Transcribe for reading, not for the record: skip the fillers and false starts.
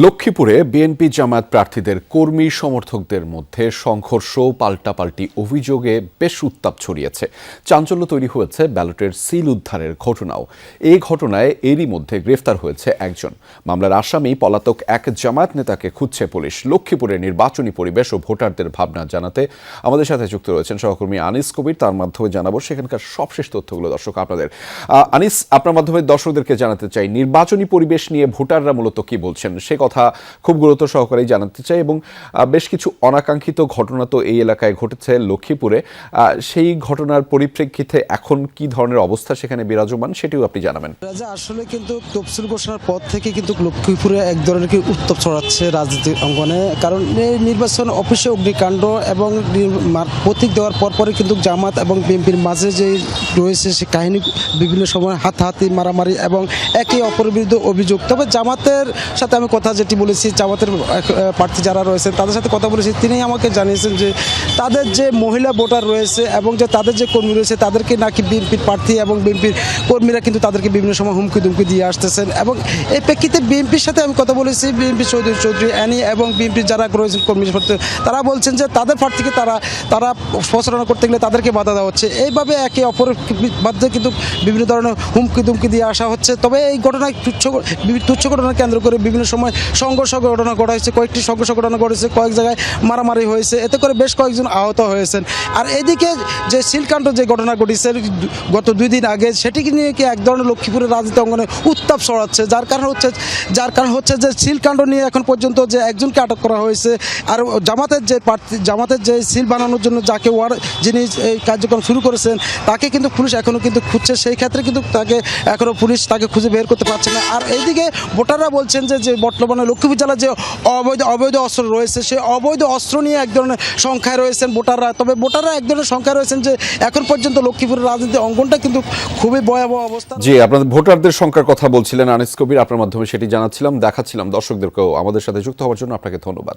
লক্ষ্মীপুরে বিএনপি জামায়াত প্রার্থীদের কর্মী সমর্থকদের মধ্যে সংঘর্ষ পাল্টাপাল্টি অভিযোগে বেশ উত্তাপ ছড়িয়েছে। চাঞ্চল্য তৈরি হয়েছে ব্যালটের সিল উদ্ধারের ঘটনাও। এই ঘটনায় এরই মধ্যে গ্রেফতার হয়েছে একজন। মামলার আসামি পলাতক এক জামায়াত নেতাকে খুঁজছে পুলিশ। লক্ষ্মীপুরের নির্বাচনী পরিবেশ ও ভোটারদের ভাবনা জানাতে আমাদের সাথে যুক্ত রয়েছেন সহকর্মী আনিস কবির। তার মাধ্যমে জানাবো সেখানকার সবশেষ তথ্যগুলো দর্শক আপনাদের। আনিস, আপনার মাধ্যমে দর্শকদেরকে জানাতে চাই নির্বাচনী পরিবেশ নিয়ে ভোটাররা মূলত কি বলছেন সে কথা খুব গুরুত্ব সহকারে জানাতে চাই, এবং বেশ কিছু অনাকাঙ্ক্ষিত ঘটনা তো এই এলাকায় ঘটেছে লক্ষ্মীপুরে। সেই ঘটনার পরিপ্রেক্ষিতে এখন কি ধরনের অবস্থা সেখানে বিরাজমান সেটিও আপনি জানাবেন। আসলে কিন্তু তফসিল ঘোষণার পর থেকে কিন্তু লক্ষ্মীপুরে এক ধরনের কি উত্তাপ ছড়াচ্ছে রাজনীতির অঙ্গনে, কারণ এই নির্বাচন অফিসে অগ্নিকাণ্ড এবং প্রতীক দেওয়ার পরপরই কিন্তু জামাত এবং বিএনপির মাঝে যে রয়েছে সে কাহিনী বিভিন্ন সময় হাতাহাতি মারামারি এবং একে অপরের বিরুদ্ধে অভিযোগ। তবে জামাতের সাথে আমি কথা যেটি বলেছি, জামাতের প্রার্থী যারা রয়েছেন তাদের সাথে কথা বলেছি, তিনি আমাকে জানিয়েছেন যে তাদের যে মহিলা ভোটার রয়েছে এবং যে তাদের যে কর্মী রয়েছে তাদেরকে নাকি বিএনপির প্রার্থী এবং বিএনপির কর্মীরা কিন্তু তাদেরকে বিভিন্ন সময় হুমকি দুমকি দিয়ে আসতেছেন। এবং এই প্রেক্ষিতে বিএনপির সাথে আমি কথা বলেছি, বিএনপি চৌধুরী অ্যানি এবং বিএনপির যারা রয়েছেন কর্মী তারা বলছেন যে তাদের প্রার্থীকে তারা প্রচারণা করতে গেলে তাদেরকে বাধা দেওয়া হচ্ছে। এইভাবে একে অপরের মধ্যে কিন্তু বিভিন্ন ধরনের হুমকি দুমকি দিয়ে আসা হচ্ছে। তবে এই ঘটনায় তুচ্ছ ঘটনা কেন্দ্র করে বিভিন্ন সময় সংঘর্ষ ঘটনা ঘটা হয়েছে, কয়েকটি সংঘর্ষ ঘটনা ঘটেছে, কয়েক জায়গায় মারামারি হয়েছে, এতে করে বেশ কয়েকজন আহত হয়েছেন। আর এদিকে যে সিলকাণ্ড যে ঘটনা ঘটেছে গত 2 দিন আগে, সেটিকে নিয়ে কি এক ধরনের লক্ষ্মীপুরের রাজনীতি অঙ্গনে উত্তাপ ছড়াচ্ছে, যার কারণ হচ্ছে যে সিলকাণ্ড নিয়ে এখন পর্যন্ত যে একজনকে আটক করা হয়েছে। আর জামাতের যে সিল বানানোর জন্য যাকে যিনি এই কার্যক্রম শুরু করেছেন তাকে কিন্তু পুলিশ এখনও কিন্তু খুঁজছে। সেই ক্ষেত্রে কিন্তু পুলিশ তাকে খুঁজে বের করতে পারছে না। আর এইদিকে ভোটাররা বলছেন যে বর্তমানে লক্ষ্মীপুর জেলার যে অবৈধ অস্ত্র রয়েছে সেই অবৈধ অস্ত্র নিয়ে এক ধরনের সংখ্যায় রয়েছেন ভোটাররা। তবে ভোটাররা এক ধরনের সংখ্যায় রয়েছেন যে এখন পর্যন্ত লক্ষ্মীপুরের রাজনীতি অঙ্গনটা কিন্তু খুবই ভয়াবহ অবস্থা। জি, আপনাদের ভোটারদের সংখ্যার কথা বলছিলেন আনিস কবির, আপনার মাধ্যমে সেটি জানাচ্ছিলাম, দেখাচ্ছিলাম দর্শকদেরকেও। আমাদের সাথে যুক্ত হওয়ার জন্য আপনাকে ধন্যবাদ।